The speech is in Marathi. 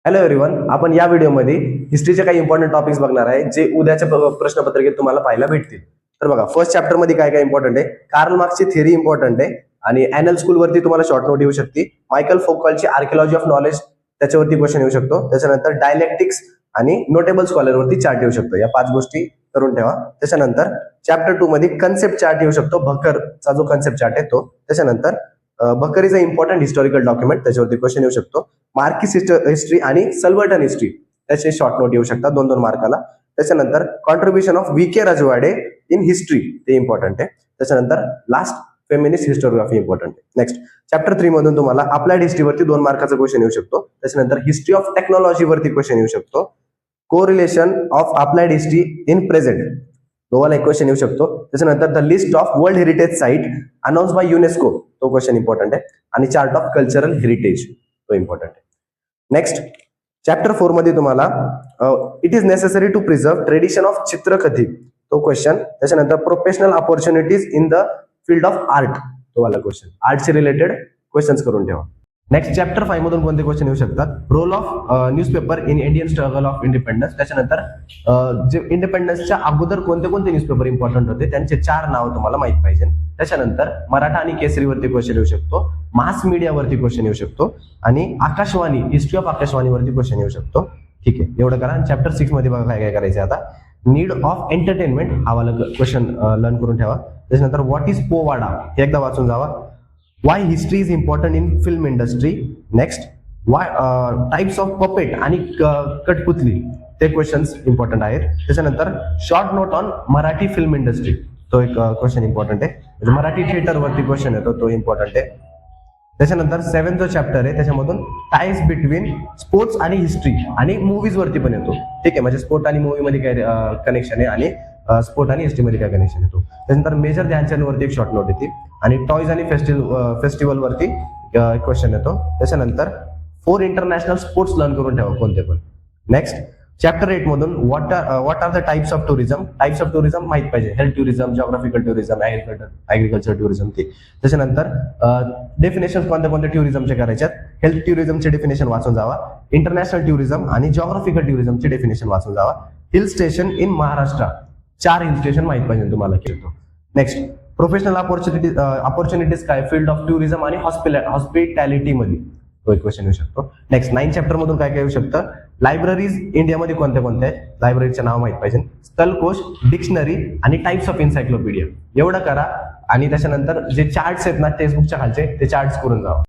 हॅलो एव्हरीवन, आपण या व्हिडिओमध्ये हिस्ट्रीचे काही इम्पॉर्टंट टॉपिक्स बघणार आहे जे उद्याच्या प्रश्नपत्रिकेत तुम्हाला पाहायला भेटतील. तर बघा, फर्स्ट चॅप्टर मध्ये काय काय इम्पॉर्टंट आहे. कार्ल मार्क्सची थिअरी इम्पॉर्टंट आहे आणि अॅनल स्कूल वरती तुम्हाला शॉर्ट नोट येऊ शकते. मायकल फोकॉल्टची आर्किओलॉजी ऑफ नॉलेज त्याच्यावरती क्वेश्चन येऊ शकतो. त्याच्यानंतर डायलेक्टिक्स आणि नोटेबल स्कॉलर वरती चार्ट येऊ शकतो. या 5 गोष्टी करून ठेवा. त्याच्यानंतर चॅप्टर 2 मध्ये कन्सेप्ट चार्ट येऊ शकतो. भक्करचा जो कन्सेप्ट चार्ट आहे तो. त्याच्यानंतर Bakhar is a important historical document, त्याच्यावरती क्वेश्चन येऊ शकतो. मार्किस हिस्ट्री आणि सल्वर्टन हिस्ट्री त्याचे शॉर्ट नोट येऊ शकतात 2-2 मार्काला. त्याच्यानंतर contribution of V K. Rajwade in history ते इम्पॉर्टंट आहे. त्याच्यानंतर लास्ट फेमिनिस्ट हिस्टोग्राफी इम्पॉर्टंट आहे. नेक्स्ट चॅप्टर 3 मधून तुम्हाला अप्लाइड हिस्ट्रीवरती 2 मार्काचा क्वेश्चन येऊ शकतो. त्याच्यानंतर हिस्ट्री ऑफ टेक्नॉलॉजी वरती क्वेश्चन येऊ शकतो. Correlation of applied history in present दोघाला एक क्वेश्चन येऊ शकतो. त्याच्यानंतर the list of world heritage site announce by UNESCO तो क्वेश्चन इम्पॉर्टंट आहे. आणि चार्ट ऑफ कल्चरल हेरिटेज तो इम्पॉर्टंट आहे. नेक्स्ट चॅप्टर 4 मध्ये तुम्हाला it is necessary to preserve tradition of Chitrakathi तो क्वेश्चन. त्याच्यानंतर professional opportunities in the field of art तो वाला क्वेश्चन. आर्टशी रिलेटेड क्वेश्चन्स करून ठेवा. नेक्स्ट चॅप्टर 5 मधून कोणते क्वेश्चन येऊ शकतात. Role of newspaper in Indian struggle of independence. त्याच्यानंतर जे इंडिपेंडन्सच्या अगोदर कोणते कोणते न्यूजपेपर इम्पॉर्टंट होते त्यांचे 4 नाव तुम्हाला माहित पाहिजे. त्याच्यानंतर मराठा आणि केसरीवरती क्वेश्चन येऊ शकतो. मास मीडियावरती क्वेश्न येऊ शकतो. आणि आकाशवाणी हिस्ट्री ऑफ आकाशवाणीवरती क्वेश्न येऊ शकतो. ठीक आहे, एवढं करा. चॅप्टर 6 मध्ये बघा काय काय करायचं आता. नीड ऑफ एंटरटेनमेंट हा वाला क्वेश्चन लर्न करून ठेवा. त्याच्यानंतर व्हॉट इज पोवाडा हे एकदा वाचून जावा. Why history is important in film industry. Next why types of puppet आणि कठपुतली ते क्वेश्चन्स इम्पॉर्टंट आहेत. त्याच्यानंतर short note on Marathi film industry तो एक क्वेश्चन इम्पॉर्टंट आहे. मराठी थिएटर वरती क्वेश्चन येतो तो इम्पॉर्टंट आहे. त्याच्यानंतर 7th जो चॅप्टर आहे त्याच्यामधून टाईज बिटवीन स्पोर्ट्स आणि हिस्ट्री आणि मूवीज वरती पण येतो. ठीक आहे, म्हणजे स्पोर्ट आणि मूवी मध्ये काय कनेक्शन आहे आणि स्पोर्ट आणि हिस्ट्री मध्ये काय कनेक्शन येतो. त्याच्यानंतर मेजर ध्यानचंद वरती एक शॉर्ट नोट येते आणि टॉयज आणि फेस्टिवल वरती क्वेश्चन येतो. त्याच्यानंतर 4 इंटरनॅशनल स्पोर्ट्स लर्न करून ठेवा कोणते पण. नेक्स्ट चॅप्टर 8 मधून what are the types of tourism. Types of tourism माहित पाहिजे. Health tourism, geographical tourism, agriculture tourism ते. त्याच्यानंतर डेफिनेशन कोणत्या कोणत्या टुरिझमचे करायच्यात. हेल्थ टुरिझमचे डेफिनेशन वाचून जावा. इंटरनॅशनल टुरिझम आणि जॉग्राफिकल टुरिझमचे डेफिनेशन वाचून जावा. Hill station in Maharashtra 4 hill station माहित पाहिजे तुम्हाला. नेक्स्ट प्रोफेशनल अपॉर्च्युनिटीज काय फील्ड ऑफ टुरिझम आणि हॉस्पिटॅलिटी मध्ये तो एक क्वेश्चन येऊ शकतो. नेक्स्ट 9 चॅप्टर मधून काय काय येऊ शकतं. लायब्ररीज इंडियामध्ये कोणत्या कोणत्या आहेत लायब्ररीचे नाव माहित पाहिजे. स्थलकोश, डिक्शनरी आणि टाइप्स ऑफ एन्सायक्लोपीडिया एवढं करा. आणि त्याच्यानंतर जे चार्ट्स आहेत ना टेक्स्टबुकच्या खालचे ते चार्ट्स करून जावा.